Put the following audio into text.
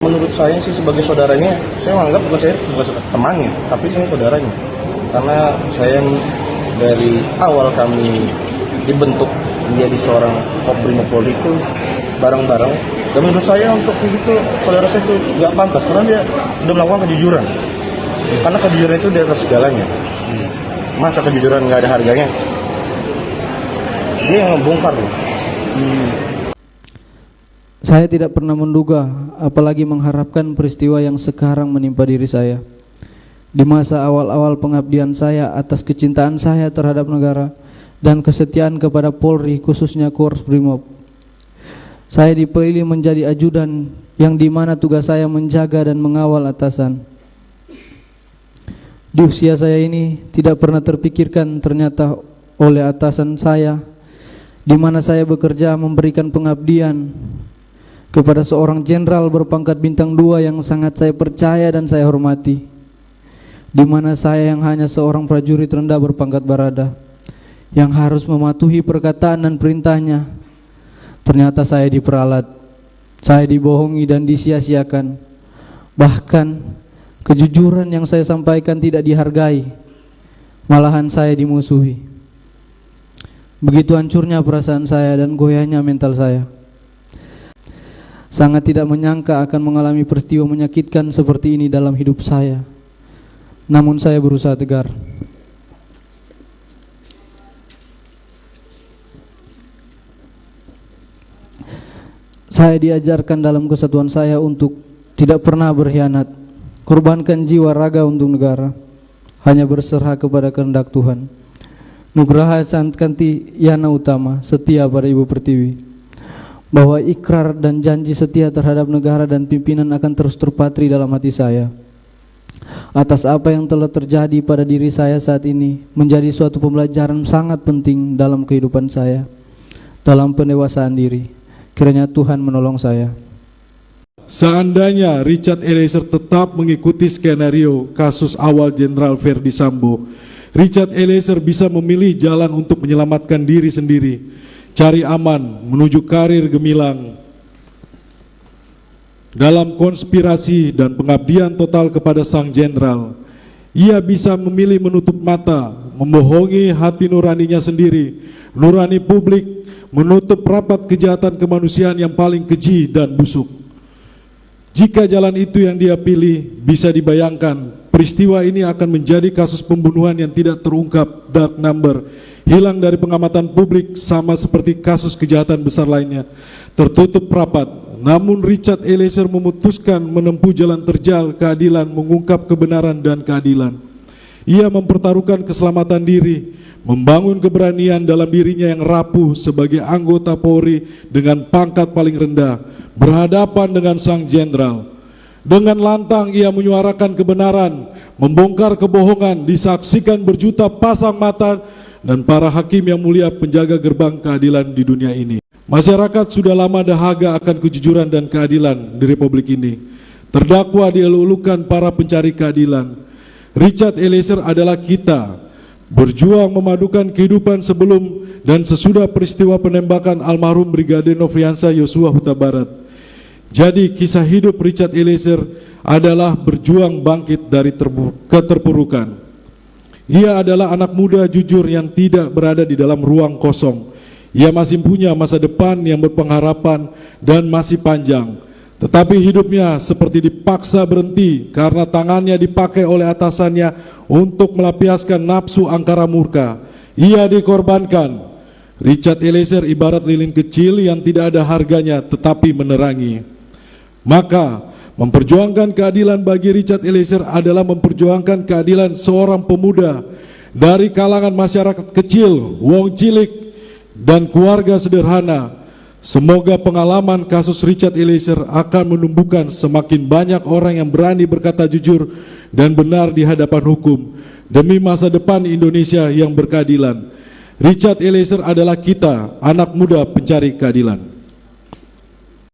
Menurut saya sih sebagai saudaranya, saya menganggap bukan temannya, tapi saya saudaranya. Karena saya dari awal kami dibentuk menjadi seorang Kobrimob Polri itu bareng-bareng. Dan menurut saya untuk itu saudara saya itu nggak pantas karena dia sudah melakukan kejujuran. Karena kejujuran itu di atas segalanya. Masa kejujuran nggak ada harganya? Dia yang membongkar. Saya tidak pernah menduga, apalagi mengharapkan peristiwa yang sekarang menimpa diri saya. Di masa awal-awal pengabdian saya atas kecintaan saya terhadap negara dan kesetiaan kepada Polri, khususnya Korps Brimob, saya dipilih menjadi ajudan yang dimana tugas saya menjaga dan mengawal atasan. Di usia saya ini tidak pernah terpikirkan ternyata oleh atasan saya, di mana saya bekerja memberikan pengabdian kepada seorang jenderal berpangkat bintang 2 yang sangat saya percaya dan saya hormati, di mana saya yang hanya seorang prajurit rendah berpangkat barada yang harus mematuhi perkataan dan perintahnya. Ternyata saya diperalat, saya dibohongi dan disia-siakan. Bahkan kejujuran yang saya sampaikan tidak dihargai, malahan saya dimusuhi. Begitu hancurnya perasaan saya dan goyahnya mental saya. Sangat tidak menyangka akan mengalami peristiwa menyakitkan seperti ini dalam hidup saya. Namun saya berusaha tegar. Saya diajarkan dalam kesatuan saya untuk tidak pernah berkhianat, korbankan jiwa raga untuk negara, hanya berserah kepada kehendak Tuhan. Nugraha Sankanti Yana Utama, setia pada Ibu Pertiwi, bahwa ikrar dan janji setia terhadap negara dan pimpinan akan terus terpatri dalam hati saya. Atas apa yang telah terjadi pada diri saya saat ini menjadi suatu pembelajaran sangat penting dalam kehidupan saya, dalam pendewasaan diri. Kiranya Tuhan menolong saya. Seandainya Richard Eliezer tetap mengikuti skenario kasus awal Jenderal Verdi Sambo, Richard Eliezer bisa memilih jalan untuk menyelamatkan diri sendiri, cari aman menuju karir gemilang. Dalam konspirasi dan pengabdian total kepada sang jenderal, ia bisa memilih menutup mata, membohongi hati nuraninya sendiri, nurani publik, menutup rapat kejahatan kemanusiaan yang paling keji dan busuk. Jika jalan itu yang dia pilih, bisa dibayangkan peristiwa ini akan menjadi kasus pembunuhan yang tidak terungkap, dark number, hilang dari pengamatan publik sama seperti kasus kejahatan besar lainnya, tertutup rapat. Namun Richard Eliezer memutuskan menempuh jalan terjal keadilan, mengungkap kebenaran dan keadilan. Ia mempertaruhkan keselamatan diri, membangun keberanian dalam dirinya yang rapuh sebagai anggota Polri dengan pangkat paling rendah, berhadapan dengan sang jenderal. Dengan lantang ia menyuarakan kebenaran, membongkar kebohongan, disaksikan berjuta pasang mata dan para hakim yang mulia penjaga gerbang keadilan di dunia ini. Masyarakat sudah lama dahaga akan kejujuran dan keadilan di Republik ini. Terdakwa dielulukan para pencari keadilan. Richard Eliezer adalah kita, berjuang memadukan kehidupan sebelum dan sesudah peristiwa penembakan almarhum Brigadir Nofriansah Yosua Huta Barat. Jadi kisah hidup Richard Eliezer adalah berjuang bangkit dari keterpurukan. Ia adalah anak muda jujur yang tidak berada di dalam ruang kosong. Ia masih punya masa depan yang berpengharapan dan masih panjang. Tetapi hidupnya seperti dipaksa berhenti karena tangannya dipakai oleh atasannya untuk melampiaskan nafsu angkara murka. Ia dikorbankan. Richard Eliezer ibarat lilin kecil yang tidak ada harganya tetapi menerangi. Maka memperjuangkan keadilan bagi Richard Eliezer adalah memperjuangkan keadilan seorang pemuda dari kalangan masyarakat kecil, wong cilik, dan keluarga sederhana. Semoga pengalaman kasus Richard Eliezer akan menumbuhkan semakin banyak orang yang berani berkata jujur dan benar di hadapan hukum demi masa depan Indonesia yang berkeadilan. Richard Eliezer adalah kita, anak muda pencari keadilan.